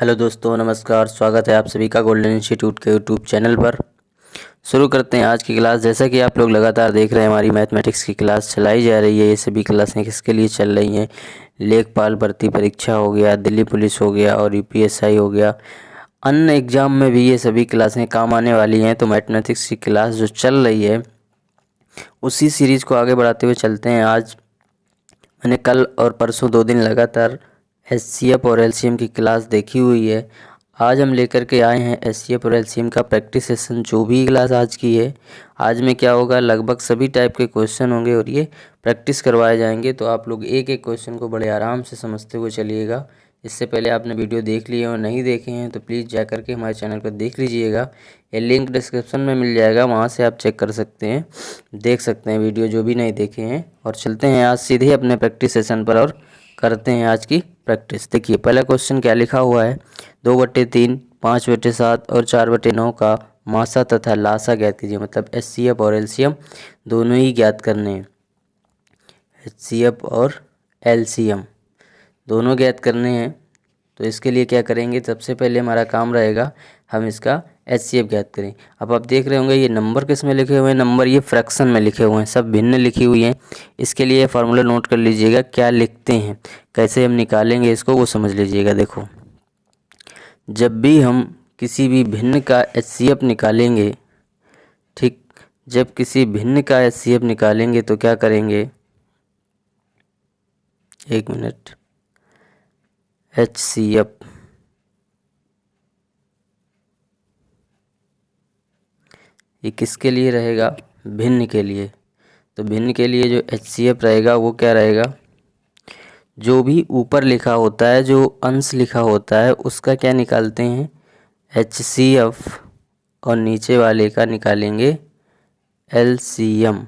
Hello दोस्तों, नमस्कार। स्वागत है आप सभी का गोल्डन इंस्टीट्यूट के यूट्यूब चैनल पर। शुरू करते हैं आज की क्लास। जैसा कि आप लोग लगातार देख रहे हैं, हमारी मैथमेटिक्स की क्लास चलाई जा रही है। ये सभी क्लासें किसके लिए चल रही हैं? लेखपाल भर्ती परीक्षा हो गया, दिल्ली पुलिस हो गया और यूपीएसआई हो गया, अन्य एग्जाम में भी ये सभी क्लासें काम आने वाली हैं। तो मैथमेटिक्स की क्लास जो चल रही है, उसी सीरीज़ को आगे बढ़ाते हुए चलते हैं। आज मैंने कल और परसों 2 दिन लगातार एचसीएफ और एलसीएम की क्लास देखी हुई है। आज हम लेकर के आए हैं एचसीएफ और एलसीएम का प्रैक्टिस सेशन। जो भी क्लास आज की है, आज में क्या होगा, लगभग सभी टाइप के क्वेश्चन होंगे और ये प्रैक्टिस करवाए जाएंगे। तो आप लोग एक एक क्वेश्चन को बड़े आराम से समझते हुए चलिएगा। इससे पहले आपने वीडियो देख लिए और नहीं देखे हैं तो प्लीज़ जा करके हमारे चैनल पर देख लीजिएगा। ये लिंक डिस्क्रिप्शन में मिल जाएगा, वहाँ से आप चेक कर सकते हैं, देख सकते हैं वीडियो जो भी नहीं देखे हैं। और चलते हैं आज सीधे अपने प्रैक्टिस सेशन पर और करते हैं आज की प्रैक्टिस। देखिए पहला क्वेश्चन क्या लिखा हुआ है, 2/3, 5/7 और 4/9 का मासा तथा लासा ज्ञात कीजिए। मतलब एचसीएफ और एलसीएम दोनों ही ज्ञात करने हैं। एचसीएफ और एलसीएम दोनों ज्ञात करने हैं। तो इसके लिए क्या करेंगे, सबसे पहले हमारा काम रहेगा हम इसका एचसीएफ ज्ञात करें। अब आप देख रहे होंगे ये नंबर किस में लिखे हुए हैं, नंबर ये फ्रैक्शन में लिखे हुए हैं, सब भिन्न लिखी हुई हैं। इसके लिए फार्मूला नोट कर लीजिएगा, क्या लिखते हैं, कैसे हम निकालेंगे इसको, वो समझ लीजिएगा। देखो, जब भी हम किसी भी भिन्न का एचसीएफ निकालेंगे, ठीक, जब किसी भिन्न का एचसीएफ निकालेंगे तो क्या करेंगे, एक मिनट, एचसीएफ ये किसके लिए रहेगा, भिन्न के लिए। तो भिन्न के लिए जो एचसीएफ रहेगा वो क्या रहेगा, जो भी ऊपर लिखा होता है, जो अंश लिखा होता है उसका क्या निकालते हैं, एचसीएफ, और नीचे वाले का निकालेंगे एलसीएम।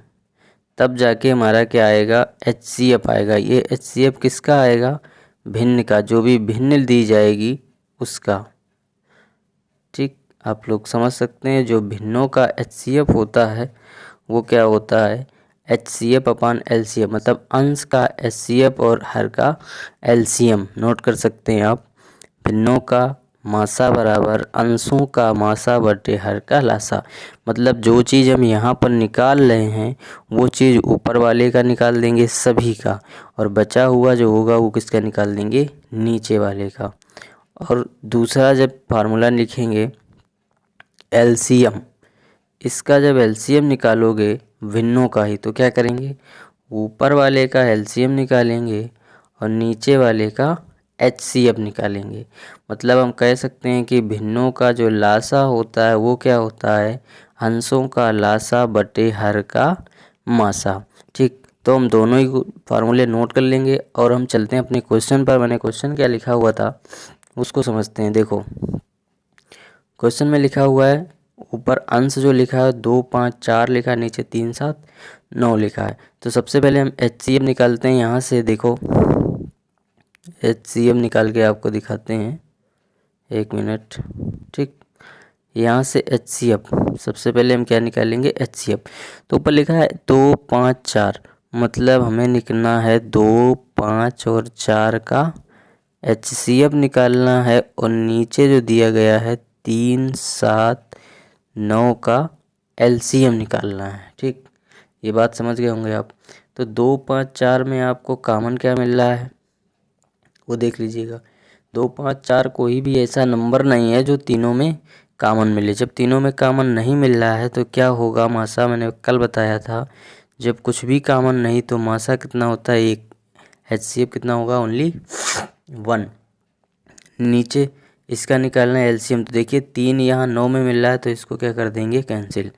तब जाके हमारा क्या आएगा, एचसीएफ आएगा। ये एचसीएफ किसका आएगा, भिन्न का, जो भी भिन्न दी जाएगी उसका। ठीक, आप लोग समझ सकते हैं, जो भिन्नों का एचसीएफ होता है वो क्या होता है, एचसीएफ अपान एलसीएम। मतलब अंश का एचसीएफ और हर का एलसीएम। नोट कर सकते हैं आप, भिन्नों का मासा बराबर अंशों का मासा बटे हर का लासा। मतलब जो चीज़ हम यहाँ पर निकाल रहे हैं वो चीज़ ऊपर वाले का निकाल देंगे सभी का, और बचा हुआ जो होगा वो किसका निकाल देंगे, नीचे वाले का। और दूसरा जब फार्मूला लिखेंगे एलसीएम, इसका जब एलसीएम निकालोगे भिन्नों का ही, तो क्या करेंगे, ऊपर वाले का एलसीएम निकालेंगे और नीचे वाले का एचसीएफ निकालेंगे। मतलब हम कह सकते हैं कि भिन्नों का जो लासा होता है वो क्या होता है, अंशों का लासा बटे हर का मासा। ठीक, तो हम दोनों ही फार्मूले नोट कर लेंगे और हम चलते हैं अपने क्वेश्चन पर। मैंने क्वेश्चन क्या लिखा हुआ था उसको समझते हैं। देखो, क्वेश्चन में लिखा हुआ है, ऊपर अंश जो लिखा है 2, 5, 4 लिखा है, नीचे 3, 7, 9 लिखा है। तो सबसे पहले हम एचसीएफ निकालते हैं। यहाँ से देखो, एचसीएफ निकाल के आपको दिखाते हैं, एक मिनट। ठीक, यहाँ से एचसीएफ सबसे पहले हम क्या निकालेंगे, एचसीएफ। तो ऊपर लिखा है 2, 5, 4, मतलब हमें निकलना है 2, 5 और 4 का एचसीएफ निकालना है, और नीचे जो दिया गया है 3, 7, 9 का एलसीएम निकालना है। ठीक, ये बात समझ गए होंगे आप। तो 2, 5, 4 में आपको कॉमन क्या मिल रहा है वो देख लीजिएगा। 2, 5, 4 कोई भी ऐसा नंबर नहीं है जो तीनों में कॉमन मिले। जब तीनों में कॉमन नहीं मिल रहा है तो क्या होगा, मासा मैंने कल बताया था, जब कुछ भी कॉमन नहीं तो मासा कितना होता है, 1। एचसीएफ कितना होगा, ओनली 1। नीचे इसका निकालना है एलसीएम। तो देखिए 3 यहाँ 9 में मिल रहा है तो इसको क्या कर देंगे, कैंसिल।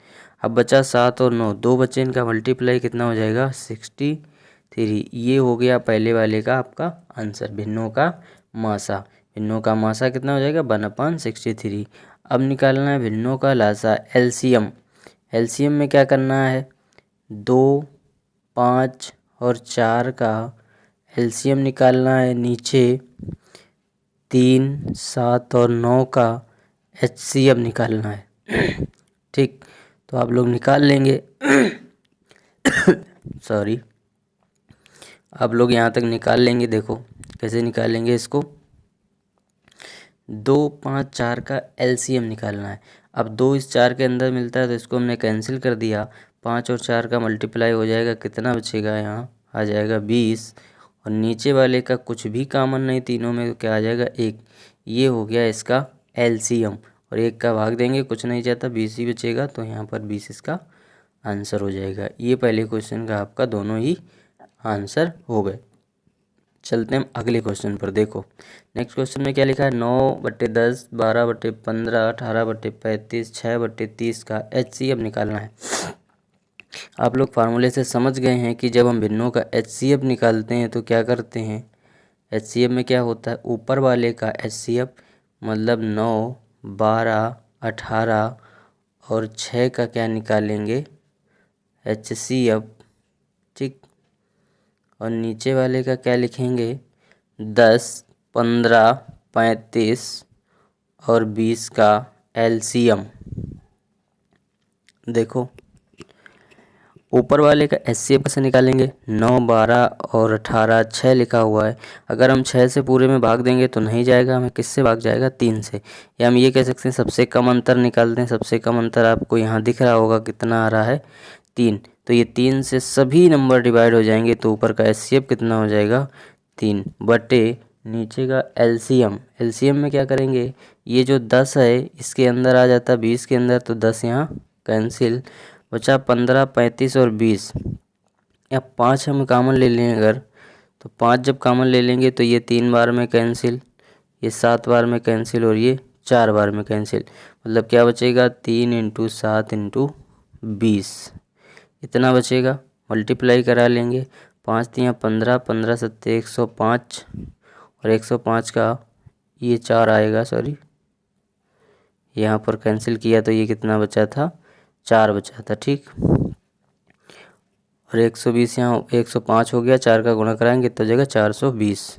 अब बचा 7 और 9, 2 बचे, इनका मल्टीप्लाई कितना हो जाएगा, 63। ये हो गया पहले वाले का आपका आंसर, भिन्नों का मासा। भिन्नों का मासा कितना हो जाएगा, 1/63। अब निकालना है भिन्नों का लासा, एलसीएम। एलसीएम में क्या करना है, 2, 5 और 4 का एलसीएम निकालना है, नीचे 3, 7 और 9 का एचसीएफ निकालना है। ठीक, तो आप लोग निकाल लेंगे। सॉरी, आप लोग यहाँ तक निकाल लेंगे। देखो कैसे निकालेंगे इसको, 2 5 4 का एलसीएम निकालना है। अब 2 इस 4 के अंदर मिलता है तो इसको हमने कैंसिल कर दिया। 5 और 4 का मल्टीप्लाई हो जाएगा, कितना बचेगा, यहाँ आ जाएगा 20। और नीचे वाले का कुछ भी कॉमन नहीं तीनों में, तो क्या आ जाएगा 1। ये हो गया इसका एलसीएम। और 1 का भाग देंगे, कुछ नहीं जाता, 20 ही बचेगा, तो यहाँ पर 20 इसका आंसर हो जाएगा। ये पहले क्वेश्चन का आपका दोनों ही आंसर हो गए। चलते हैं हम अगले क्वेश्चन पर। देखो नेक्स्ट क्वेश्चन में क्या लिखा है, 9/10, 12/15, 18/35, 6/30 का एचसीएफ निकालना है। आप लोग फार्मूले से समझ गए हैं कि जब हम भिन्नों का एचसीएफ निकालते हैं तो क्या करते हैं। एचसीएफ में क्या होता है, ऊपर वाले का एचसीएफ मतलब 9, 12, 18 और 6 का क्या निकालेंगे, एचसीएफ, ठीक। और नीचे वाले का क्या लिखेंगे, 10, 15, 35 और 20 का एलसीएम। देखो ऊपर वाले का एचसीएफ कैसे निकालेंगे, 9, 12 और 18, 6 लिखा हुआ है। अगर हम 6 से पूरे में भाग देंगे तो नहीं जाएगा, हमें किससे भाग जाएगा, 3 से। या हम ये कह सकते हैं सबसे कम अंतर निकालते हैं। सबसे कम अंतर आपको यहाँ दिख रहा होगा कितना आ रहा है, 3। तो ये 3 से सभी नंबर डिवाइड हो जाएंगे, तो ऊपर का एचसीएफ कितना हो जाएगा, 3 बटे नीचे का एलसीएम। एलसीएम में क्या करेंगे, ये जो 10 है इसके अंदर आ जाता 20 के अंदर, तो 10 यहाँ कैंसिल, बचा 15, 35 और 20। या 5 हम कॉमन ले लें अगर, तो 5 जब कॉमन ले लेंगे तो ये 3 बार में कैंसिल, ये 7 बार में कैंसिल और ये 4 बार में कैंसिल। मतलब क्या बचेगा, 3 × 7 × 20 इतना बचेगा। मल्टीप्लाई करा लेंगे, 5 × 15, 15 × 7 105 और 105 का ये 4 आएगा, सॉरी यहाँ पर कैंसिल किया तो ये कितना बचा था, 4 बचा था, ठीक। और 120 यहाँ 105 हो गया, 4 का गुणा कराएंगे तो जगह 420,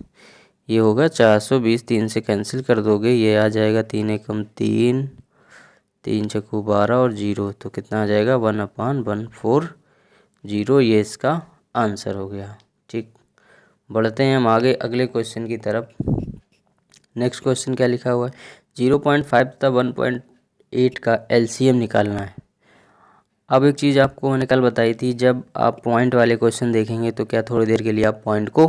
ये होगा 420। 3 से कैंसिल कर दोगे, ये आ जाएगा 3 एकम 3, 3 चक्कू 12 और 0, तो कितना आ जाएगा 1/140। ये इसका आंसर हो गया, ठीक। बढ़ते हैं हम आगे अगले क्वेश्चन की तरफ। नेक्स्ट क्वेश्चन क्या लिखा हुआ है, 0.5 तथा 1.8 का एलसीएम निकालना है। अब एक चीज़ आपको मैंने कल बताई थी, जब आप पॉइंट वाले क्वेश्चन देखेंगे तो क्या थोड़ी देर के लिए आप पॉइंट को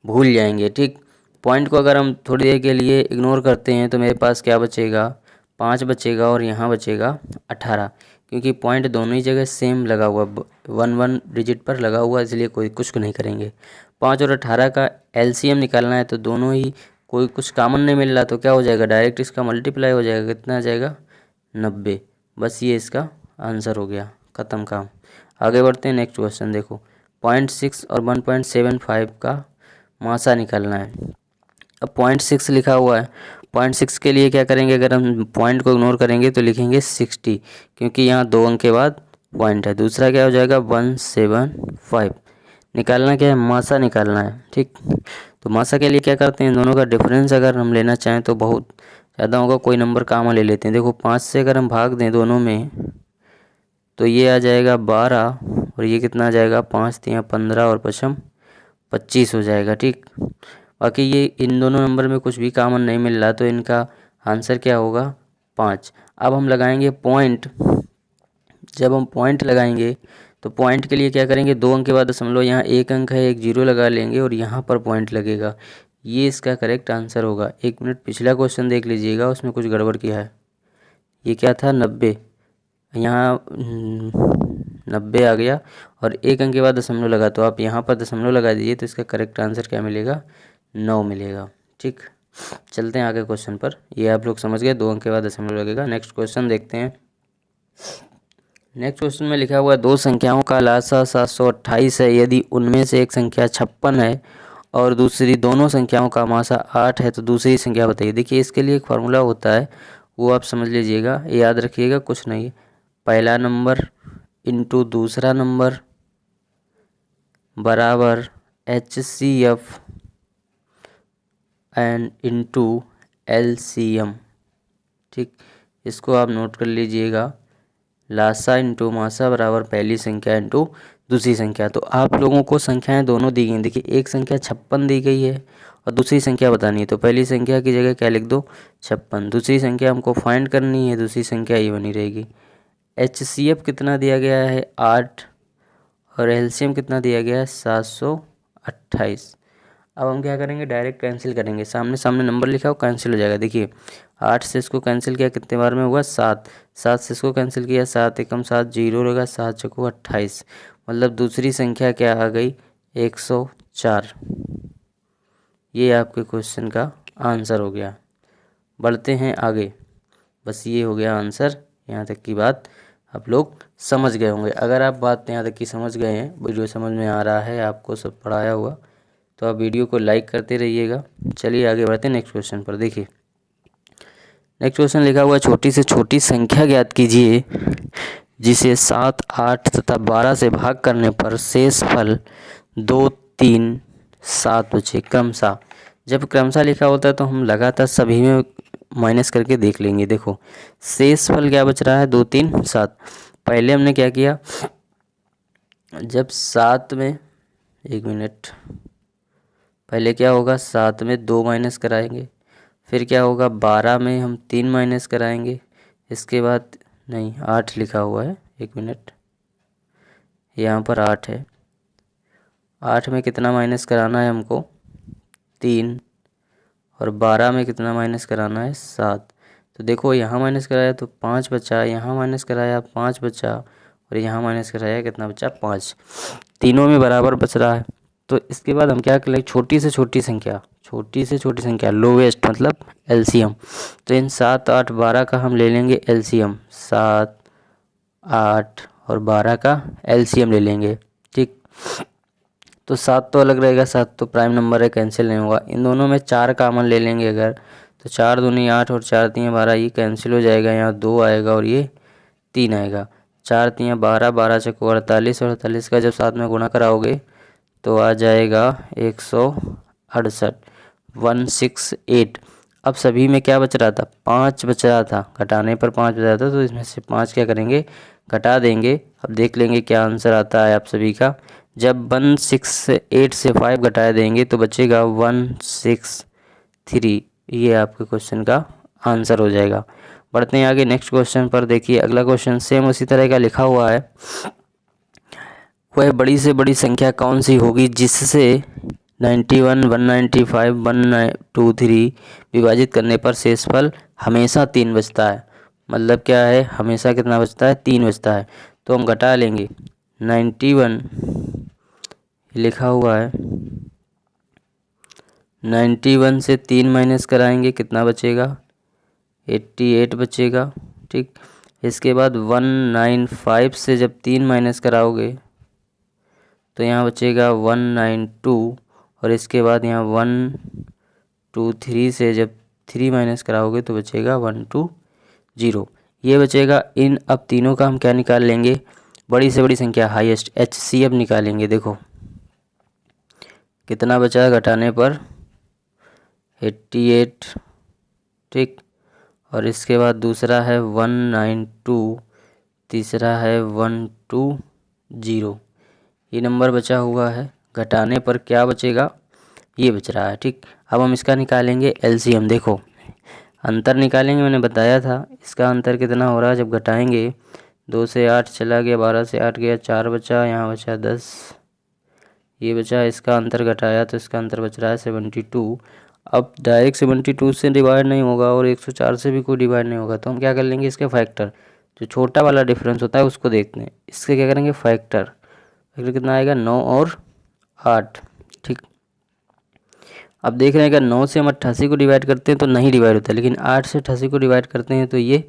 भूल जाएंगे, ठीक। पॉइंट को अगर हम थोड़ी देर के लिए इग्नोर करते हैं तो मेरे पास क्या बचेगा, 5 बचेगा और यहाँ बचेगा 18, क्योंकि पॉइंट दोनों ही जगह सेम लगा हुआ, 1 डिजिट पर लगा हुआ, इसलिए कोई कुछ नहीं करेंगे। 5 और 18 का एलसीएम निकालना है, तो दोनों ही कोई कुछ कॉमन नहीं मिल रहा, तो क्या हो जाएगा, डायरेक्ट इसका मल्टीप्लाई हो जाएगा, कितना आ जाएगा 90। बस ये इसका आंसर हो गया, ख़त्म काम। आगे बढ़ते हैं नेक्स्ट क्वेश्चन। देखो 0.6 और 1.75 का मासा निकालना है। अब 0.6 लिखा हुआ है, 0.6 के लिए क्या करेंगे, अगर हम पॉइंट को इग्नोर करेंगे तो लिखेंगे 60, क्योंकि यहाँ 2 अंक के बाद पॉइंट है। दूसरा क्या हो जाएगा 175। निकालना क्या है, मासा निकालना है, ठीक। तो मासा के लिए क्या करते हैं, दोनों का डिफरेंस अगर हम लेना चाहें तो बहुत ज़्यादा होगा, कोई नंबर कॉमन ले लेते हैं। देखो 5 से अगर हम भाग दें दोनों में तो ये आ जाएगा 12 और ये कितना आ जाएगा 5 × 15 और 5 × 25 हो जाएगा, ठीक। बाकी ये इन दोनों नंबर में कुछ भी कॉमन नहीं मिल रहा, तो इनका आंसर क्या होगा 5। अब हम लगाएंगे पॉइंट। जब हम पॉइंट लगाएंगे तो पॉइंट के लिए क्या करेंगे, 2 अंक के बाद दशमलव, यहाँ 1 अंक है, एक 0 लगा लेंगे और यहाँ पर पॉइंट लगेगा। ये इसका करेक्ट आंसर होगा। 1 मिनट पिछला क्वेश्चन देख लीजिएगा, उसमें कुछ गड़बड़ किया है। ये क्या था 90, यहाँ 90 आ गया और 1 अंक के बाद दशमलव लगा, तो आप यहाँ पर दशमलव लगा दीजिए, तो इसका करेक्ट आंसर क्या मिलेगा, 9 मिलेगा, ठीक। चलते हैं आगे क्वेश्चन पर। ये आप लोग समझ गए, 2 अंक के बाद दशमलव लगेगा। नेक्स्ट क्वेश्चन देखते हैं। नेक्स्ट क्वेश्चन में लिखा हुआ है, 2 संख्याओं का लासा 728 है, यदि उनमें से एक संख्या 56 है और दूसरी दोनों संख्याओं का मासा 8 है, तो दूसरी संख्या बताइए। देखिए इसके लिए एक फार्मूला होता है, वो आप समझ लीजिएगा, याद रखिएगा, कुछ नहीं है। पहला नंबर इंटू दूसरा नंबर बराबर HCF एंड इंटू LCM, ठीक। इसको आप नोट कर लीजिएगा, लासा इंटू मासा बराबर पहली संख्या इंटू दूसरी संख्या। तो आप लोगों को संख्याएं दोनों दी गई। देखिए एक संख्या 56 दी गई है और दूसरी संख्या बतानी है। तो पहली संख्या की जगह क्या लिख दो 56। दूसरी संख्या हमको फाइंड करनी है, दूसरी संख्या ये बनी रहेगी। HCF कितना दिया गया है 8 और LCM कितना दिया गया है 728। अब हम क्या करेंगे, डायरेक्ट कैंसिल करेंगे। सामने सामने नंबर लिखा हो कैंसिल हो जाएगा। देखिए 8 से इसको कैंसिल किया कितने बार में हुआ 7, 7 से इसको कैंसिल किया 7 एकम 7 जीरो रहेगा 7 चौको 28। मतलब दूसरी संख्या क्या आ गई 104। ये आपके क्वेश्चन का आंसर हो गया। बढ़ते हैं आगे। बस ये हो गया आंसर। यहाँ तक की बात आप लोग समझ गए होंगे। अगर आप बात यहाँ तक की समझ गए हैं, वीडियो समझ में आ रहा है आपको सब पढ़ाया हुआ, तो आप वीडियो को लाइक करते रहिएगा। चलिए आगे बढ़ते हैं नेक्स्ट क्वेश्चन पर। देखिए नेक्स्ट क्वेश्चन लिखा हुआ है, छोटी से छोटी संख्या ज्ञात कीजिए जिसे 7, 8 तथा 12 से भाग करने पर शेष फल 2, 3, 7 बचे क्रमशः। जब क्रमशः लिखा होता है तो हम लगातार सभी में माइनस करके देख लेंगे। देखो शेष फल क्या बच रहा है 2, 3, 7। पहले हमने क्या किया, जब 7 में, एक मिनट, पहले क्या होगा 7 में 2 माइनस कराएंगे, फिर क्या होगा 12 में हम 3 माइनस कराएंगे, इसके बाद नहीं 8 लिखा हुआ है, एक मिनट, यहाँ पर 8 है। 8 में कितना माइनस कराना है हमको 3, और 12 में कितना माइनस कराना है 7। तो देखो यहाँ माइनस कराया तो 5 बचा, यहाँ माइनस कराया 5 बचा, और यहाँ माइनस कराया कितना बचा 5। तीनों में बराबर बच रहा है। तो इसके बाद हम क्या कर लेंगे, छोटी से छोटी संख्या लोवेस्ट मतलब LCM। तो इन 7, 8, 12 का हम ले लेंगे LCM। 7, 8 और 12 का LCM ले लेंगे। ठीक, तो 7 तो अलग रहेगा, 7 तो प्राइम नंबर है, कैंसिल नहीं होगा। इन दोनों में 4 कामन ले लेंगे अगर, तो 4 दूनी 8 और 4 तीन 12, ये कैंसिल हो जाएगा। यहाँ 2 आएगा और ये 3 आएगा। 4 तीन 12, 12 चौको 48, और 48 का जब साथ में गुणा कराओगे तो आ जाएगा 168, 168। अब सभी में क्या बच रहा था 5 बच रहा था, घटाने पर 5 बच रहा था, तो इसमें से 5 क्या करेंगे घटा देंगे। अब देख लेंगे क्या आंसर आता है आप सभी का। जब 168 से 5 घटा देंगे तो बचेगा 163। ये आपके क्वेश्चन का आंसर हो जाएगा। बढ़ते हैं आगे नेक्स्ट क्वेश्चन पर। देखिए अगला क्वेश्चन सेम उसी तरह का लिखा हुआ है, वह बड़ी से बड़ी संख्या कौन सी होगी जिससे 91, 195, 123 विभाजित करने पर शेषफल हमेशा 3 बचता है। मतलब क्या है, हमेशा कितना बचता है 3 बचता है। तो हम घटा लेंगे 91 लिखा हुआ है, 91 से 3 माइनस कराएंगे कितना बचेगा 88 बचेगा। ठीक, इसके बाद 195 से जब 3 माइनस कराओगे तो यहाँ बचेगा 192, और इसके बाद यहाँ 123 से जब 3 माइनस कराओगे तो बचेगा 120। ये बचेगा। इन अब तीनों का हम क्या निकाल लेंगे, बड़ी से बड़ी संख्या हाईएस्ट HCF निकालेंगे। देखो कितना बचा घटाने पर 88। ठीक, और इसके बाद दूसरा है 192, तीसरा है 120। ये नंबर बचा हुआ है, घटाने पर क्या बचेगा ये बच रहा है। ठीक, अब हम इसका निकालेंगे LCM। देखो अंतर निकालेंगे, मैंने बताया था इसका अंतर कितना हो रहा है। जब घटाएंगे 2 से 8 चला गया, 12 से 8 गया, 4 बचा, यहाँ बचा 10, ये बचा। इसका अंतर घटाया तो इसका अंतर बच रहा है 72। अब डायरेक्ट 72 से डिवाइड नहीं होगा और 104 से भी कोई डिवाइड नहीं होगा, तो हम क्या कर लेंगे इसके फैक्टर, जो छोटा वाला डिफरेंस होता है उसको देखते हैं। इसके क्या करेंगे फैक्टर कितना आएगा 9 और 8। ठीक, अब देख रहे हैं अगर 9 से हम 88 को डिवाइड करते हैं तो नहीं डिवाइड होता है, लेकिन 8 से 88 को डिवाइड करते हैं तो ये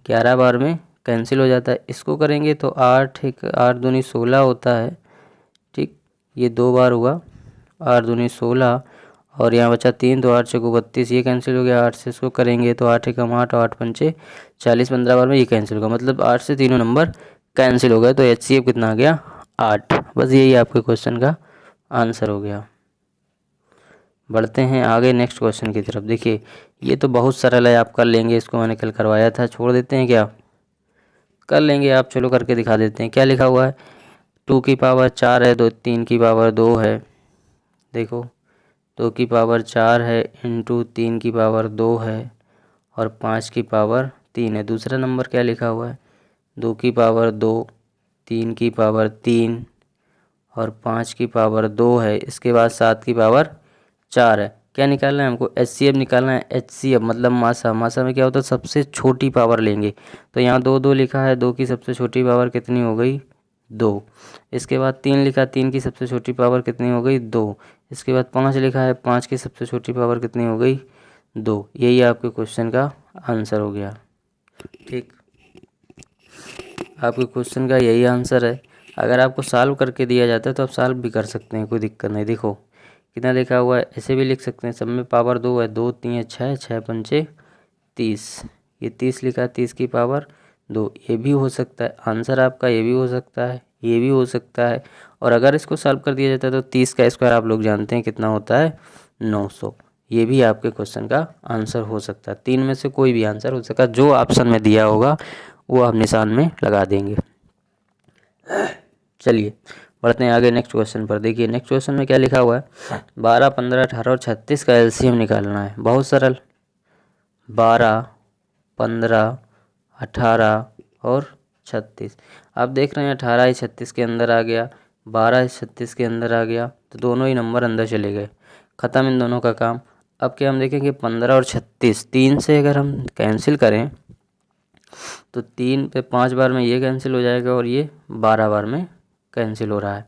11 बार में कैंसिल हो जाता है। इसको करेंगे तो 8 दूनी 16 होता है। ठीक, ये 2 बार हुआ, 8 दूनी 16, और यहाँ बचा 3, तो 8 चौको 32, ये कैंसिल हो गया। 8 से इसको करेंगे तो 8 एकम 8, 8 पंचे 40, 15 बार में ये कैंसिल होगा। मतलब 8 से तीनों नंबर कैंसिल हो गए, तो HCF कितना आ गया 8। बस यही आपके क्वेश्चन का आंसर हो गया। बढ़ते हैं आगे नेक्स्ट क्वेश्चन की तरफ। देखिए ये तो बहुत सरल है, आप कर लेंगे, इसको मैंने कल करवाया था। छोड़ देते हैं क्या, कर लेंगे आप, चलो करके दिखा देते हैं। क्या लिखा हुआ है 2 की पावर 4 है, 3 की पावर 2 है। देखो 2 की पावर 4 है इंटू 3 की पावर 2 है और 5 की पावर 3 है। दूसरा नंबर क्या लिखा हुआ है? 2 की पावर 2, 3 की पावर 3 और 5 की पावर 2 है। इसके बाद 7 की पावर 4 है। क्या निकालना है हमको? HCF निकालना है। HCF मतलब मासा। मासा में क्या होता है? सबसे छोटी पावर लेंगे। तो यहाँ 2 2 लिखा है, 2 की सबसे छोटी पावर कितनी हो गई? 2। इसके बाद 3 लिखा, 3 की सबसे छोटी पावर कितनी हो गई? 2। इसके बाद 5 लिखा है, 5 की सबसे छोटी पावर कितनी हो गई? 2। यही आपके क्वेश्चन का आंसर हो गया। ठीक, आपके क्वेश्चन का यही आंसर है। अगर आपको सॉल्व करके दिया जाता है तो आप सॉल्व भी कर सकते हैं, कोई दिक्कत नहीं। देखो कितना लिखा हुआ है, ऐसे भी लिख सकते हैं। सब में पावर 2 है, 2 3 6, 6 पंचे 30। ये 30 लिखा है, 30 की पावर 2। ये भी हो सकता है आंसर आपका, ये भी हो सकता है, ये भी हो सकता है। और अगर इसको सॉल्व कर दिया जाता है तो 30 का स्क्वायर आप लोग जानते हैं कितना होता है? 900। ये भी आपके क्वेश्चन का आंसर हो सकता है। 3 में से कोई भी आंसर हो सकता है, जो ऑप्शन में दिया होगा वो आप निशान में लगा देंगे। चलिए बढ़ते हैं आगे नेक्स्ट क्वेश्चन पर। देखिए नेक्स्ट क्वेश्चन में क्या लिखा हुआ है? 12, 15, 18 और 36 का LCM निकालना है। बहुत सरल। 12, 15, 18 और 36। आप देख रहे हैं 18 ही 36 के अंदर आ गया, 12 ही 36 के अंदर आ गया, तो दोनों ही नंबर अंदर चले गए। ख़त्म इन दोनों का काम। अब क्या हम देखेंगे? 15 और 36, 3 से अगर हम कैंसिल करें तो 3 पे 5 बार में ये कैंसिल हो जाएगा और ये 12 बार में कैंसिल हो रहा है।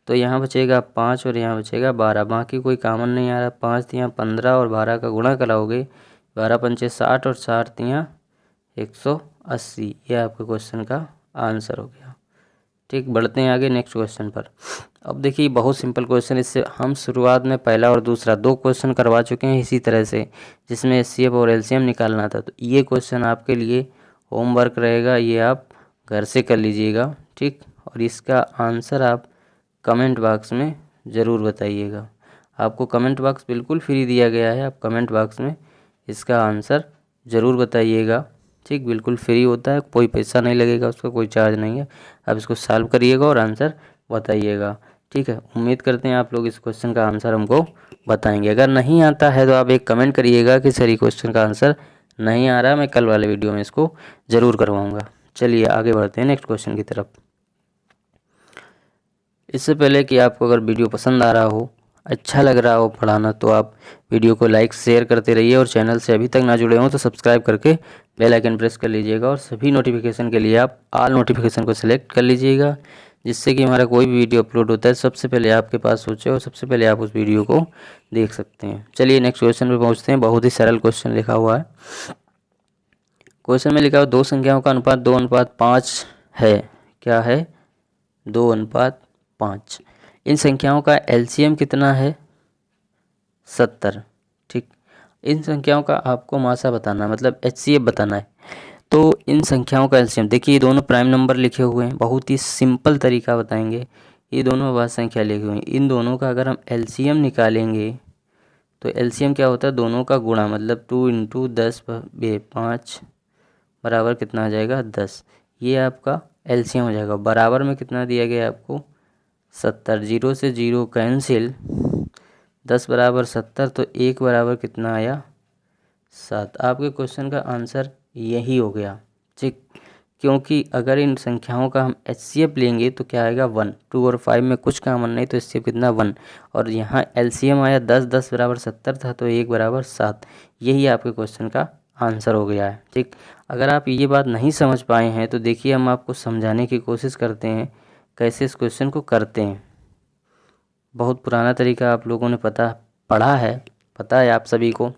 तो यहाँ बचेगा 5 और यहाँ बचेगा 12। बाकी कोई कॉमन नहीं आ रहा। 5 यहाँ 15 और 12 का गुणा कराओगे, 12 पंचे 60 और 60 यहाँ 180। ये आपके क्वेश्चन का आंसर हो गया। ठीक, बढ़ते हैं आगे नेक्स्ट क्वेश्चन पर। अब देखिए बहुत सिंपल क्वेश्चन। इससे हम शुरुआत में पहला और दूसरा 2 क्वेश्चन करवा चुके हैं इसी तरह से, जिसमें HCF और LCM निकालना था। तो ये क्वेश्चन आपके लिए होमवर्क रहेगा, ये आप घर से कर लीजिएगा। ठीक, और इसका आंसर आप कमेंट बॉक्स में ज़रूर बताइएगा। आपको कमेंट बॉक्स बिल्कुल फ्री दिया गया है, आप कमेंट बॉक्स में इसका आंसर ज़रूर बताइएगा। ठीक, बिल्कुल फ्री होता है, कोई पैसा नहीं लगेगा, उसका कोई चार्ज नहीं है। आप इसको सॉल्व करिएगा और आंसर बताइएगा। ठीक है, उम्मीद करते हैं आप लोग इस क्वेश्चन का आंसर हमको बताएंगे। अगर नहीं आता है तो आप एक कमेंट करिएगा कि सर ये क्वेश्चन का आंसर नहीं आ रहा, मैं कल वाले वीडियो में इसको ज़रूर करवाऊँगा। चलिए आगे बढ़ते हैं नेक्स्ट क्वेश्चन की तरफ। इससे पहले कि आपको अगर वीडियो पसंद आ रहा हो, अच्छा लग रहा हो पढ़ाना, तो आप वीडियो को लाइक शेयर करते रहिए और चैनल से अभी तक ना जुड़े हों तो सब्सक्राइब करके बेल आइकन प्रेस कर लीजिएगा और सभी नोटिफिकेशन के लिए आप ऑल नोटिफिकेशन को सिलेक्ट कर लीजिएगा, जिससे कि हमारा कोई भी वीडियो अपलोड होता है सबसे पहले आपके पास पहुँचे और सबसे पहले आप उस वीडियो को देख सकते हैं। चलिए नेक्स्ट क्वेश्चन पर पहुँचते हैं। बहुत ही सरल क्वेश्चन लिखा हुआ है। क्वेश्चन में लिखा हुआ 2 संख्याओं का अनुपात 2:5 है। क्या है? 2:5। इन संख्याओं का LCM कितना है? 70। ठीक, इन संख्याओं का आपको मासा बताना है, मतलब HCF बताना है। तो इन संख्याओं का LCM देखिए, ये दोनों प्राइम नंबर लिखे हुए हैं। बहुत ही सिंपल तरीका बताएंगे। ये दोनों अभाज्य संख्या लिखी हुई हैं, इन दोनों का अगर हम LCM निकालेंगे तो LCM क्या होता है? दोनों का गुणा, मतलब 2 × 10/5 बराबर कितना आ जाएगा? 10। ये आपका LCM हो जाएगा। बराबर में कितना दिया गया है आपको? 70। 0 से 0 कैंसिल, 10 बराबर 70, तो 1 बराबर कितना आया? 7। आपके क्वेश्चन का आंसर यही हो गया। ठीक, क्योंकि अगर इन संख्याओं का हम HCF लेंगे तो क्या आएगा? 1। 2 और 5 में कुछ कॉमन नहीं, तो HCF कितना? 1। और यहाँ LCM आया 10, 10 बराबर 70 था, तो 1 बराबर 7। यही आपके क्वेश्चन का आंसर हो गया है। ठीक, अगर आप ये बात नहीं समझ पाए हैं तो देखिए हम आपको समझाने की कोशिश करते हैं कैसे इस क्वेश्चन को करते हैं। बहुत पुराना तरीका आप लोगों ने पढ़ा है, पता है आप सभी को।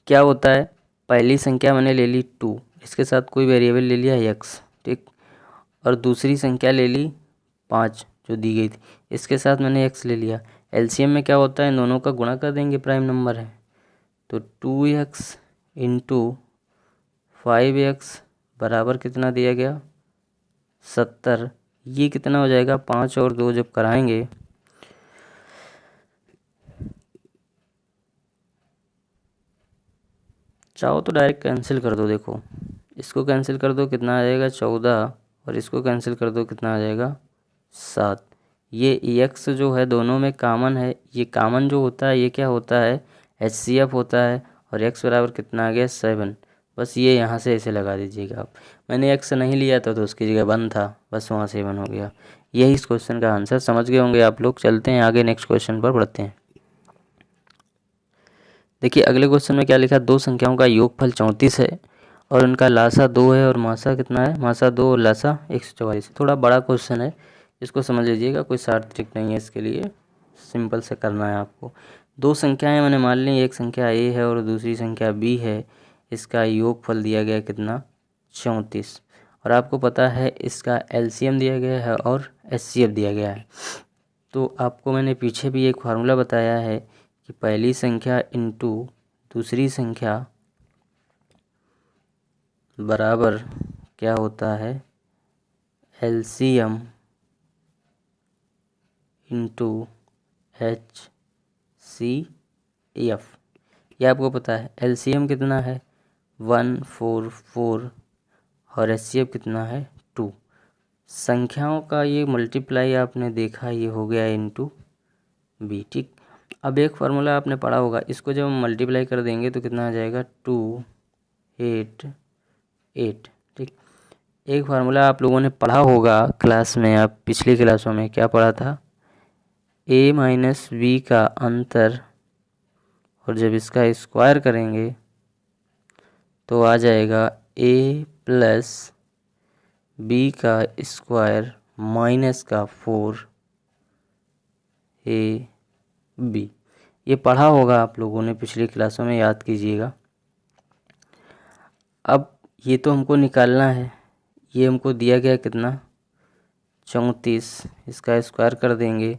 क्या होता है? पहली संख्या मैंने ले ली 2, इसके साथ कोई वेरिएबल ले लिया x। ठीक, और दूसरी संख्या ले ली 5 जो दी गई थी, इसके साथ मैंने x ले लिया। LCM में क्या होता है? दोनों का गुणा कर देंगे, प्राइम नंबर है। तो 2x × 5x बराबर कितना दिया गया? 70। ये कितना हो जाएगा? 5 और 2 जब कराएंगे चाहो तो डायरेक्ट कैंसिल कर दो। देखो इसको कैंसिल कर दो, कितना आ जाएगा? 14, और इसको कैंसिल कर दो, कितना आ जाएगा? 7। ये एक्स जो है दोनों में कॉमन है, ये कॉमन जो होता है ये क्या होता है, HCF होता है। और x बराबर कितना आ गया 7। बस ये यहाँ से ऐसे लगा दीजिएगा आप। मैंने x नहीं लिया था तो उसकी जगह 1 था, बस वहाँ 7 हो गया। यही इस क्वेश्चन का आंसर। समझ गए होंगे आप लोग। चलते हैं आगे, नेक्स्ट क्वेश्चन पर बढ़ते हैं। देखिए अगले क्वेश्चन में क्या लिखा, दो संख्याओं का योगफल 34 है और उनका लासा 2 है और मासा कितना है, मासा 2 और लासा 144। थोड़ा बड़ा क्वेश्चन है, इसको समझ लीजिएगा, कोई शार्ट ट्रिक नहीं है इसके लिए, सिंपल से करना है आपको। दो संख्याएं मैंने मान ली, एक संख्या a है और दूसरी संख्या b है। इसका योगफल दिया गया कितना, 34। और आपको पता है इसका LCM दिया गया है और HCF दिया गया है। तो आपको मैंने पीछे भी एक फार्मूला बताया है कि पहली संख्या इंटू दूसरी संख्या बराबर क्या होता है, LCM इंटू HCF। ये आपको पता है। LCM कितना है 144 और HCF कितना है 2। संख्याओं का ये मल्टीप्लाई आपने देखा, ये हो गया इंटू b। ठीक, अब एक फार्मूला आपने पढ़ा होगा, इसको जब हम मल्टीप्लाई कर देंगे तो कितना आ जाएगा 288। ठीक, एक फार्मूला आप लोगों ने पढ़ा होगा क्लास में, आप पिछली क्लासों में क्या पढ़ा था, a माइनस बी का अंतर, और जब इसका स्क्वायर करेंगे तो आ जाएगा a प्लस बी का स्क्वायर माइनस का 4ab। ये पढ़ा होगा आप लोगों ने पिछली क्लासों में, याद कीजिएगा। अब ये तो हमको निकालना है, ये हमको दिया गया कितना 34, इसका स्क्वायर कर देंगे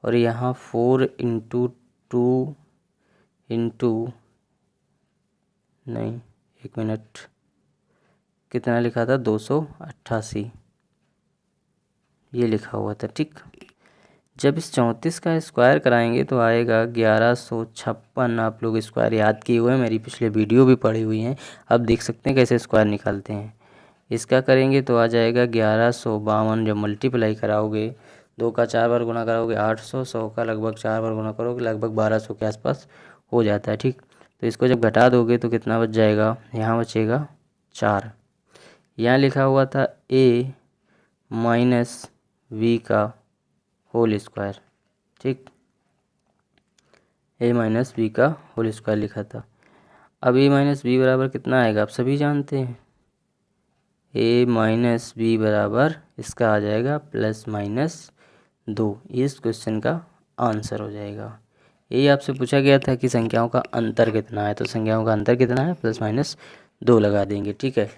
और यहाँ 4 इंटू 2 इंटू, नहीं एक मिनट, कितना लिखा था 288, ये लिखा हुआ था। ठीक, जब इस 34 का स्क्वायर कराएंगे तो आएगा 1156। आप लोग स्क्वायर याद किए हुए हैं, मेरी पिछले वीडियो भी पढ़ी हुई हैं, अब देख सकते हैं कैसे स्क्वायर निकालते हैं। इसका करेंगे तो आ जाएगा 1152। जब मल्टीप्लाई कराओगे, 2 का 4 बार गुना कराओगे 800, 100 का लगभग 4 बार गुना करोगे लगभग 1200 के आसपास हो जाता है। ठीक, तो इसको जब घटा दोगे तो कितना बच जाएगा, यहाँ बचेगा 4। यहाँ लिखा हुआ था a माइनस v का होल स्क्वायर। ठीक, a माइनस बी का होल स्क्वायर लिखा था। अब a माइनस बी बराबर कितना आएगा, आप सभी जानते हैं, a माइनस बी बराबर इसका आ जाएगा +-2। इस क्वेश्चन का आंसर हो जाएगा। यही आपसे पूछा गया था कि संख्याओं का अंतर कितना है, तो संख्याओं का अंतर कितना है, +-2 लगा देंगे। ठीक है,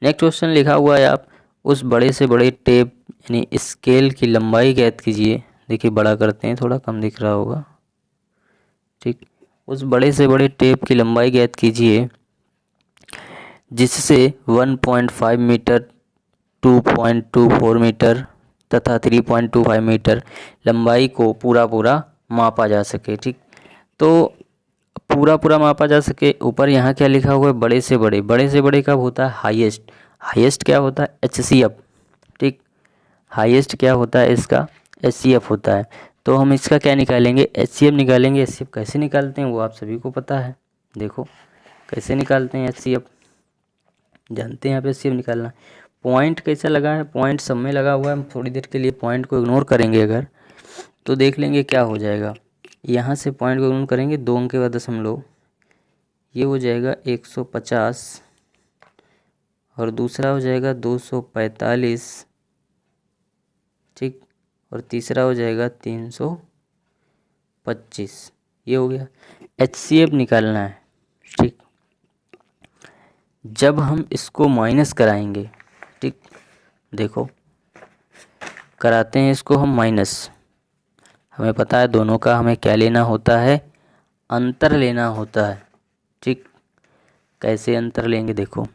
नेक्स्ट क्वेश्चन लिखा हुआ है, आप उस बड़े से बड़े टेप यानी स्केल की लंबाई ज्ञात कीजिए। देखिए बड़ा करते हैं, थोड़ा कम दिख रहा होगा। ठीक, उस बड़े से बड़े टेप की लंबाई ज्ञात कीजिए जिससे 1.5 मीटर, 2.24 मीटर तथा 3.25 मीटर लंबाई को पूरा मापा जा सके। ठीक, तो पूरा मापा जा सके। ऊपर यहाँ क्या लिखा हुआ है, बड़े से बड़े। बड़े से बड़े कब होता है, हाईएस्ट। हाईएस्ट क्या होता है, HCF। ठीक, हाईएस्ट क्या होता है इसका, HCF होता है। तो हम इसका क्या निकालेंगे, HCF निकालेंगे। HCF कैसे निकालते हैं वो आप सभी को पता है। देखो कैसे निकालते हैं HCF, जानते हैं आप HCF निकालना। पॉइंट कैसा लगा है, पॉइंट सब में लगा हुआ है। हम थोड़ी देर के लिए पॉइंट को इग्नोर करेंगे अगर, तो देख लेंगे क्या हो जाएगा। यहाँ से पॉइंट को इग्नोर करेंगे, 2 अंक के बाद दशमलव, ये हो जाएगा 150 और दूसरा हो जाएगा 245। ठीक, और तीसरा हो जाएगा 325। ये हो गया। HCF निकालना है। ठीक, जब हम इसको माइनस कराएंगे, ठीक, देखो कराते हैं इसको हम माइनस। हमें पता है दोनों का हमें क्या लेना होता है, अंतर लेना होता है। ठीक, कैसे अंतर लेंगे, देखो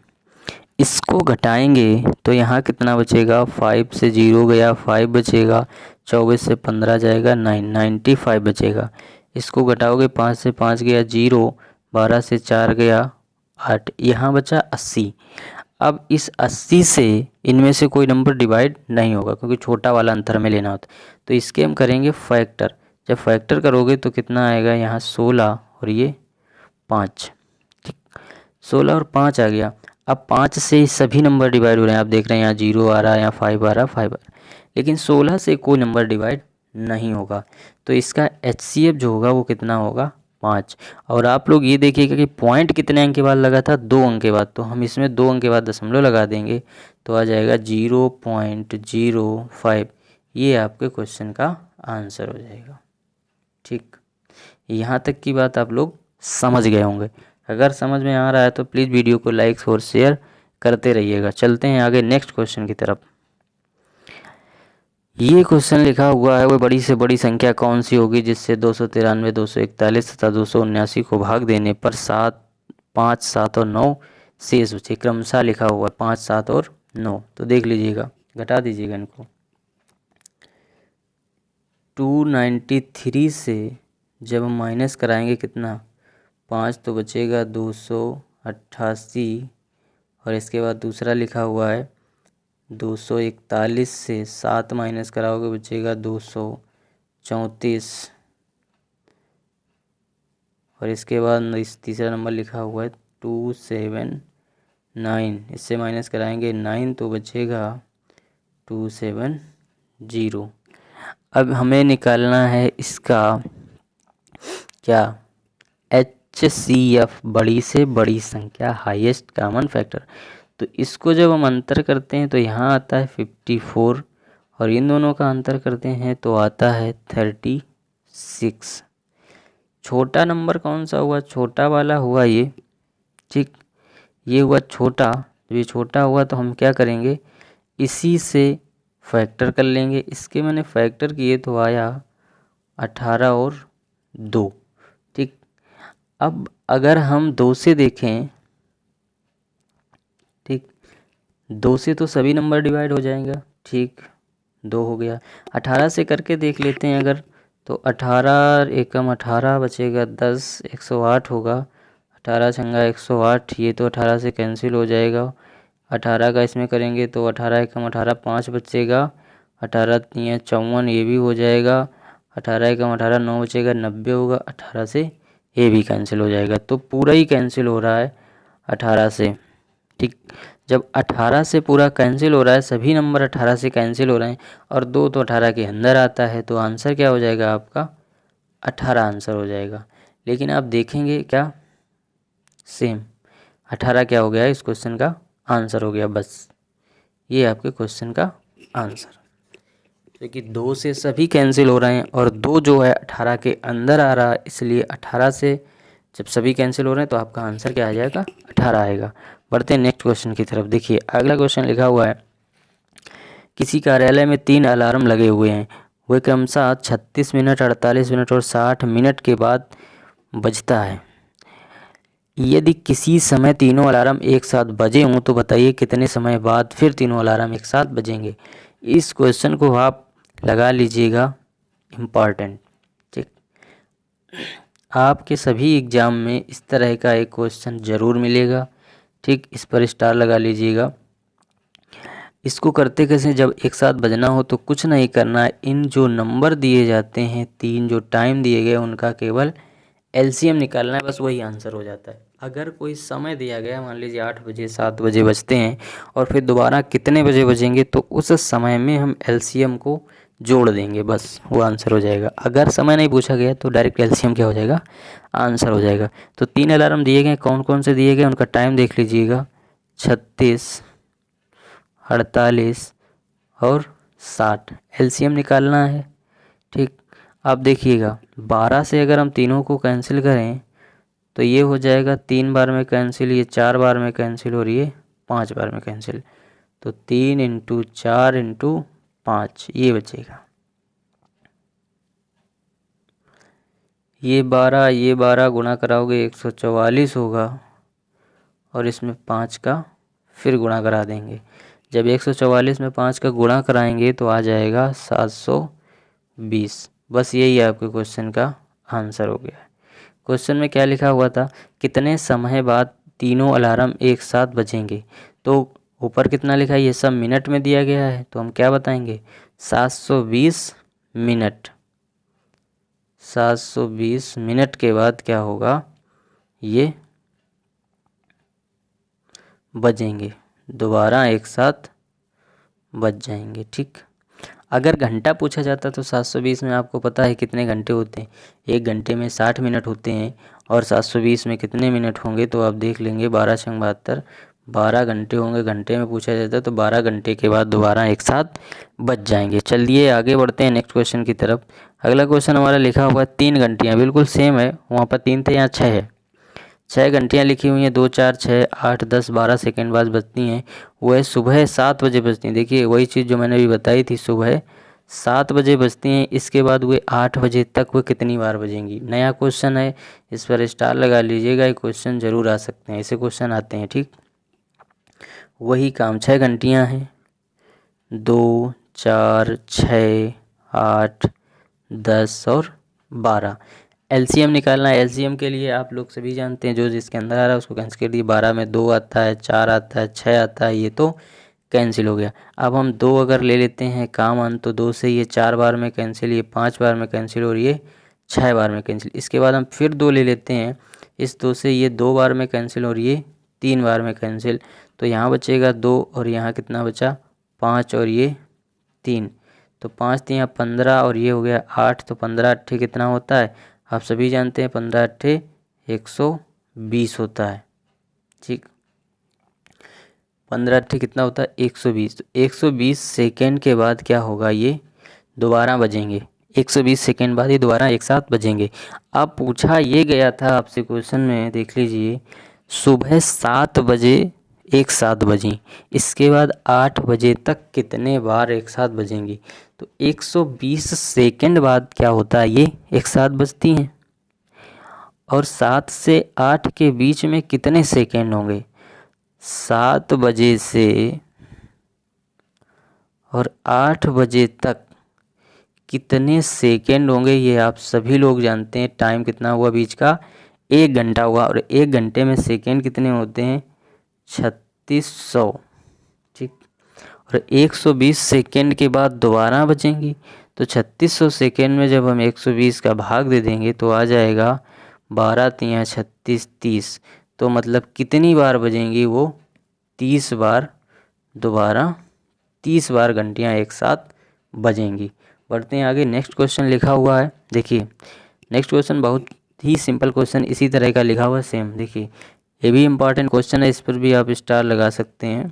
इसको घटाएंगे तो यहाँ कितना बचेगा, 5 से 0 गया 5 बचेगा, 24 से 15 जाएगा 95 बचेगा। इसको घटाओगे 5 से 5 गया 0, 12 से 4 गया 8, यहाँ बचा 80। अब इस 80 से इनमें से कोई नंबर डिवाइड नहीं होगा क्योंकि छोटा वाला अंतर में लेना होता है। तो इसके हम करेंगे फैक्टर। जब फैक्टर करोगे तो कितना आएगा, यहाँ 16 और ये 5, ठीक, 16 और 5 आ गया। अब 5 से सभी नंबर डिवाइड हो रहे हैं, आप देख रहे हैं यहाँ 0 आ रहा है, यहाँ 5 आ रहा है, 5 आ रहा है, लेकिन 16 से कोई नंबर डिवाइड नहीं होगा। तो इसका HCF जो होगा वो कितना होगा, 5। और आप लोग ये देखिएगा कि पॉइंट कितने अंक के बाद लगा था, 2 अंक के बाद, तो हम इसमें 2 अंक के बाद दशमलव लगा देंगे तो आ जाएगा 0.05। ये आपके क्वेश्चन का आंसर हो जाएगा। ठीक, यहाँ तक की बात आप लोग समझ गए होंगे। अगर समझ में आ रहा है तो प्लीज़ वीडियो को लाइक और शेयर करते रहिएगा। चलते हैं आगे नेक्स्ट क्वेश्चन की तरफ। ये क्वेश्चन लिखा हुआ है, वो बड़ी से बड़ी संख्या कौन सी होगी जिससे 293, 241 तथा 279 को भाग देने पर 7, 5, 7 और 9 शेष बचे। क्रमशः लिखा हुआ है 5, 7 और 9। तो देख लीजिएगा, घटा दीजिएगा इनको। 293 से जब हम माइनस कराएंगे कितना, 5 तो बचेगा 288, और इसके बाद दूसरा लिखा हुआ है 241 से 7 माइनस कराओगे बचेगा 234, और इसके बाद इस तीसरा नंबर लिखा हुआ है 279, इससे माइनस कराएंगे 9 तो बचेगा 270। अब हमें निकालना है इसका क्या, HCF, बड़ी से बड़ी संख्या, हाईएस्ट कॉमन फैक्टर। तो इसको जब हम अंतर करते हैं तो यहाँ आता है 54, और इन दोनों का अंतर करते हैं तो आता है 36। छोटा नंबर कौन सा हुआ, छोटा वाला हुआ ये, ठीक, ये हुआ छोटा। जब ये छोटा हुआ तो हम क्या करेंगे, इसी से फैक्टर कर लेंगे। इसके मैंने फैक्टर किए तो आया 18 और 2, ठीक। अब अगर हम 2 से देखें, ठीक, 2 से तो सभी नंबर डिवाइड हो जाएगा, ठीक, 2 हो गया। 18 से करके देख लेते हैं अगर, तो 18 एकम 18 बचेगा 10, 108 होगा। 18 छंगा 108, ये तो 18 से कैंसिल हो जाएगा। 18 का इसमें करेंगे तो 18 एकम 18, 5 बचेगा। 18 3 54, ये भी हो जाएगा। 18 एकम 18, 9 बचेगा, 90 होगा। 18 से ये भी कैंसिल हो जाएगा, तो पूरा ही कैंसिल हो रहा है 18 से, ठीक। जब 18 से पूरा कैंसिल हो रहा है, सभी नंबर 18 से कैंसिल हो रहे हैं, और 2 तो 18 के अंदर आता है, तो आंसर क्या हो जाएगा आपका, 18 आंसर हो जाएगा। लेकिन आप देखेंगे क्या, सेम 18 क्या हो गया, इस क्वेश्चन का आंसर हो गया। बस ये आपके क्वेश्चन का आंसर, क्योंकि 2 से सभी कैंसिल हो रहे हैं और 2 जो है 18 के अंदर आ रहा है, इसलिए 18 से जब सभी कैंसिल हो रहे हैं तो आपका आंसर क्या आ जाएगा, 18 आएगा। बढ़ते हैं नेक्स्ट क्वेश्चन की तरफ। देखिए अगला क्वेश्चन लिखा हुआ है, किसी कार्यालय में 3 अलार्म लगे हुए हैं, वे क्रमशः 36 मिनट, 48 मिनट और 60 मिनट के बाद बजता है। यदि किसी समय तीनों अलार्म एक साथ बजे हों तो बताइए कितने समय बाद फिर तीनों अलार्म एक साथ बजेंगे। इस क्वेश्चन को आप लगा लीजिएगा इम्पॉर्टेंट, ठीक। आपके सभी एग्ज़ाम में इस तरह का एक क्वेश्चन ज़रूर मिलेगा, ठीक। इस पर स्टार लगा लीजिएगा। इसको करते कैसे, जब एक साथ बजना हो तो कुछ नहीं करना है, इन जो नंबर दिए जाते हैं, 3 जो टाइम दिए गए उनका केवल LCM निकालना है, बस वही आंसर हो जाता है। अगर कोई समय दिया गया, मान लीजिए 8 बजे 7 बजे बजते हैं और फिर दोबारा कितने बजे बजेंगे, तो उस समय में हम LCM को जोड़ देंगे, बस वो आंसर हो जाएगा। अगर समय नहीं पूछा गया तो डायरेक्ट LCM क्या हो जाएगा, आंसर हो जाएगा। तो 3 अलार्म दिए गए, कौन कौन से दिए गए उनका टाइम देख लीजिएगा, 36, 48 और 60। LCM निकालना है, ठीक। आप देखिएगा 12 से अगर हम तीनों को कैंसिल करें तो ये हो जाएगा 3 बार में कैंसिल, ये 4 बार में कैंसिल और ये 5 बार में कैंसिल, तो 3 × 4 × 5 ये बचेगा। ये 12 गुणा कराओगे 144 होगा, और इसमें 5 का फिर गुणा करा देंगे। जब 144 में 5 का गुणा कराएंगे तो आ जाएगा 720। बस यही आपके क्वेश्चन का आंसर हो गया है। क्वेश्चन में क्या लिखा हुआ था, कितने समय बाद तीनों अलार्म एक साथ बजेंगे। तो ऊपर कितना लिखा है, ये सब मिनट में दिया गया है, तो हम क्या बताएंगे 720 मिनट। 720 मिनट के बाद क्या होगा, ये बजेंगे, दोबारा एक साथ बज जाएंगे। ठीक, अगर घंटा पूछा जाता तो 720 में आपको पता है कितने घंटे होते हैं, 1 घंटे में 60 मिनट होते हैं, और 720 में कितने मिनट होंगे तो आप देख लेंगे 12 छंग 72, 12 घंटे होंगे। घंटे में पूछा जाता है तो 12 घंटे के बाद दोबारा एक साथ बज जाएंगे। चलिए आगे बढ़ते हैं नेक्स्ट क्वेश्चन की तरफ। अगला क्वेश्चन हमारा लिखा हुआ है 3 घंटियाँ, बिल्कुल सेम है, वहाँ पर 3 थे, यहाँ 6 है। 6 घंटियाँ लिखी हुई हैं, 2 4 6 8 10 12 सेकेंड बाद बजती हैं। वह सुबह 7 बजे बजती हैं। देखिए वही चीज़ जो मैंने अभी बताई थी, सुबह 7 बजे बजती हैं, इसके बाद वे 8 बजे तक वो कितनी बार बजेंगी। नया क्वेश्चन है, इस पर स्टार लगा लीजिएगा, ये क्वेश्चन ज़रूर आ सकते हैं, ऐसे क्वेश्चन आते हैं। ठीक, वही काम, 6 घंटियाँ हैं, 2 4 6 8 10 और 12। एलसीएम निकालना है। एलसीएम के लिए आप लोग सभी जानते हैं, जो जिसके अंदर आ रहा है उसको कैंसिल कर दिए। 12 में 2 आता है, 4 आता है, 6 आता है, ये तो कैंसिल हो गया। अब हम 2 अगर ले लेते हैं कामन, तो 2 से ये 4 बार में कैंसिल, ये 5 बार में कैंसिल और ये 6 बार में कैंसिल। इसके बाद हम फिर 2 ले लेते हैं, इस 2 से ये 2 बार में कैंसिल और ये 3 बार में कैंसिल। तो यहाँ बचेगा 2 और यहाँ कितना बचा 5 और ये 3, तो 5 3 15 और ये हो गया 8, तो 15 8 कितना होता है, आप सभी जानते हैं 15 8 120 होता है। ठीक, 15 8 कितना होता है 120। तो 120 सेकेंड के बाद क्या होगा, ये दोबारा बजेंगे। 120 सेकेंड बाद ये दोबारा एक साथ बजेंगे। अब पूछा ये गया था आपसे क्वेश्चन में, देख लीजिए, सुबह 7 बजे एक साथ बजें, इसके बाद 8 बजे तक कितने बार एक साथ बजेंगी। तो 120 सेकेंड बाद क्या होता है, ये एक साथ बजती हैं। और 7 से 8 के बीच में कितने सेकेंड होंगे, 7 बजे से और 8 बजे तक कितने सेकेंड होंगे, ये आप सभी लोग जानते हैं। टाइम कितना हुआ बीच का, 1 घंटा हुआ, और 1 घंटे में सेकेंड कितने होते हैं 3600। ठीक, और 120 सेकेंड के बाद दोबारा बचेंगी, तो 3600 सेकेंड में जब हम 120 का भाग दे देंगे तो आ जाएगा 12 3 36 30। तो मतलब कितनी बार बजेंगी वो 30 बार, दोबारा 30 बार घंटियाँ एक साथ बजेंगी। बढ़ते हैं आगे, नेक्स्ट क्वेश्चन लिखा हुआ है। देखिए नेक्स्ट क्वेश्चन बहुत ही सिंपल क्वेश्चन इसी तरह का लिखा हुआ है सेम। देखिए ये भी इम्पॉर्टेंट क्वेश्चन है, इस पर भी आप स्टार लगा सकते हैं।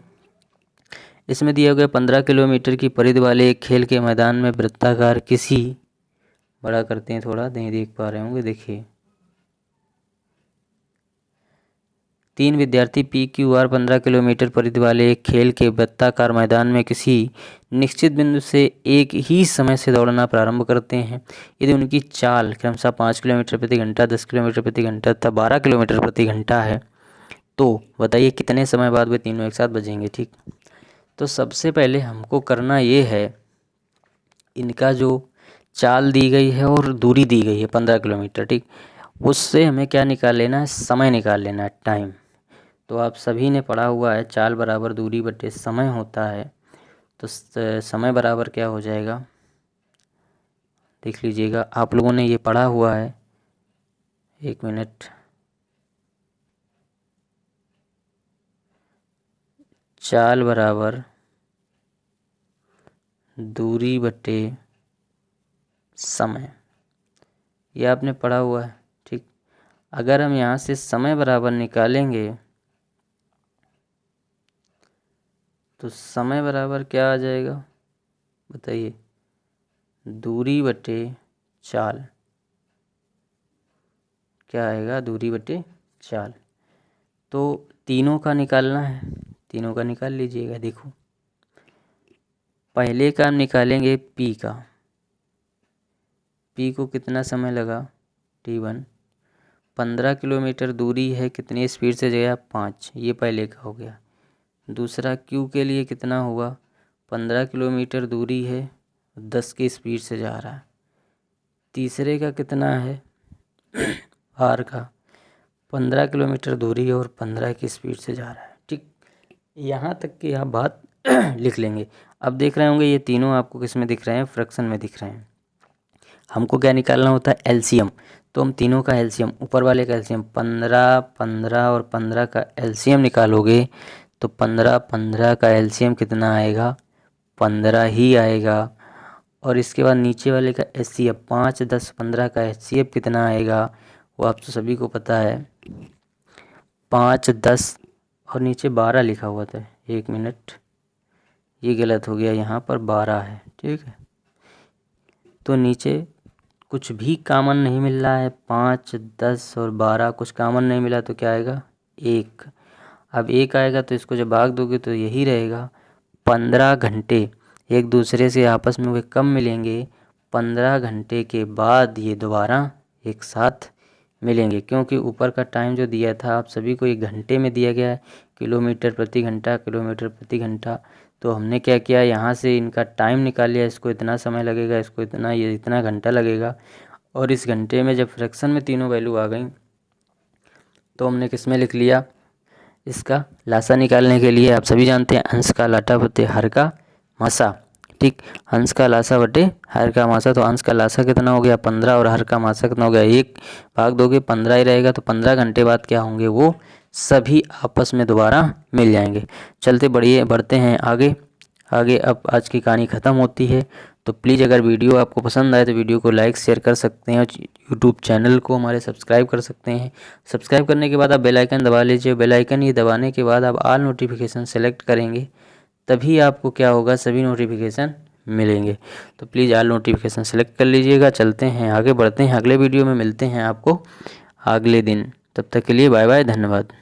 इसमें दिया गया 15 किलोमीटर की परिधि वाले एक खेल के मैदान में वृत्ताकार किसी, बड़ा करते हैं थोड़ा, नहीं देख पा रहे होंगे, देखिए 3 विद्यार्थी PQR 15 किलोमीटर परिधि वाले एक खेल के वृत्ताकार मैदान में किसी निश्चित बिंदु से एक ही समय से दौड़ना प्रारंभ करते हैं। यदि उनकी चाल क्रमशः 5 किलोमीटर प्रति घंटा, 10 किलोमीटर प्रति घंटा तथा 12 किलोमीटर प्रति घंटा है, तो बताइए कितने समय बाद वे तीनों एक साथ बजेंगे। ठीक, तो सबसे पहले हमको करना ये है, इनका जो चाल दी गई है और दूरी दी गई है 15 किलोमीटर, ठीक, उससे हमें क्या निकाल लेना है, समय निकाल लेना है, टाइम। तो आप सभी ने पढ़ा हुआ है, चाल बराबर दूरी बटे समय होता है। तो समय बराबर क्या हो जाएगा, देख लीजिएगा, आप लोगों ने ये पढ़ा हुआ है। 1 मिनट, चाल बराबर दूरी बटे समय, ये आपने पढ़ा हुआ है। ठीक, अगर हम यहाँ से समय बराबर निकालेंगे तो समय बराबर क्या आ जाएगा, बताइए, दूरी बटे चाल, क्या आएगा, दूरी बटे चाल। तो तीनों का निकालना है, तीनों का निकाल लीजिएगा। देखो पहले का हम निकालेंगे P का, P को कितना समय लगा T1, 15 किलोमीटर दूरी है, कितनी स्पीड से गया 5, ये पहले का हो गया। दूसरा क्यू के लिए कितना होगा, 15 किलोमीटर दूरी है, 10 की स्पीड से जा रहा है। तीसरे का कितना है, आर का 15 किलोमीटर दूरी है और 15 की स्पीड से जा रहा है। ठीक, यहाँ तक की आप बात लिख लेंगे। अब देख रहे होंगे ये तीनों आपको किस में दिख रहे हैं, फ्रैक्शन में दिख रहे हैं। हमको क्या निकालना होता है, एलसीएम। तो हम तीनों का एलसीएम, ऊपर वाले का एलसीएम 15, 15 और 15 का एलसीएम निकालोगे तो 15, 15 का एलसीएम कितना आएगा, 15 ही आएगा। और इसके बाद नीचे वाले का एचसीएफ 5, 10, 15 का एचसीएफ कितना आएगा, वो आप तो सभी को पता है, 5, 10 और नीचे 12 लिखा हुआ था। 1 मिनट, ये गलत हो गया, यहाँ पर 12 है। ठीक है, तो नीचे कुछ भी कॉमन नहीं मिल रहा है, 5, 10 और 12 कुछ कॉमन नहीं मिला तो क्या आएगा, 1। अब 1 आएगा तो इसको जब भाग दोगे तो यही रहेगा। 15 घंटे एक दूसरे से आपस में वे कब मिलेंगे, 15 घंटे के बाद ये दोबारा एक साथ मिलेंगे। क्योंकि ऊपर का टाइम जो दिया था आप सभी को 1 घंटे में दिया गया है, किलोमीटर प्रति घंटा, किलोमीटर प्रति घंटा। तो हमने क्या किया, यहाँ से इनका टाइम निकाल लिया, इसको इतना समय लगेगा, इसको इतना, ये इतना घंटा लगेगा। और इस घंटे में जब फ्रैक्शन में तीनों वैल्यू आ गई तो हमने किस में लिख लिया, इसका लासा निकालने के लिए आप सभी जानते हैं अंश का लाटा बटे हर का मासा। ठीक, अंश का लासा बटे हर का मासा। तो अंश का लासा कितना हो गया, 15 और हर का मासा कितना हो गया, 1 भाग दोगे 15 ही रहेगा। तो 15 घंटे बाद क्या होंगे, वो सभी आपस में दोबारा मिल जाएंगे। चलते बढ़ते हैं आगे। अब आज की कहानी ख़त्म होती है। तो प्लीज़ अगर वीडियो आपको पसंद आए तो वीडियो को लाइक शेयर कर सकते हैं और यूट्यूब चैनल को हमारे सब्सक्राइब कर सकते हैं। सब्सक्राइब करने के बाद आप बेल आइकन दबा लीजिए। बेल आइकन ये दबाने के बाद आप ऑल नोटिफिकेशन सेलेक्ट करेंगे, तभी आपको क्या होगा, सभी नोटिफिकेशन मिलेंगे। तो प्लीज़ ऑल नोटिफिकेशन सेलेक्ट कर लीजिएगा। चलते हैं आगे बढ़ते हैं, अगले वीडियो में मिलते हैं आपको अगले दिन। तब तक के लिए बाय बाय, धन्यवाद।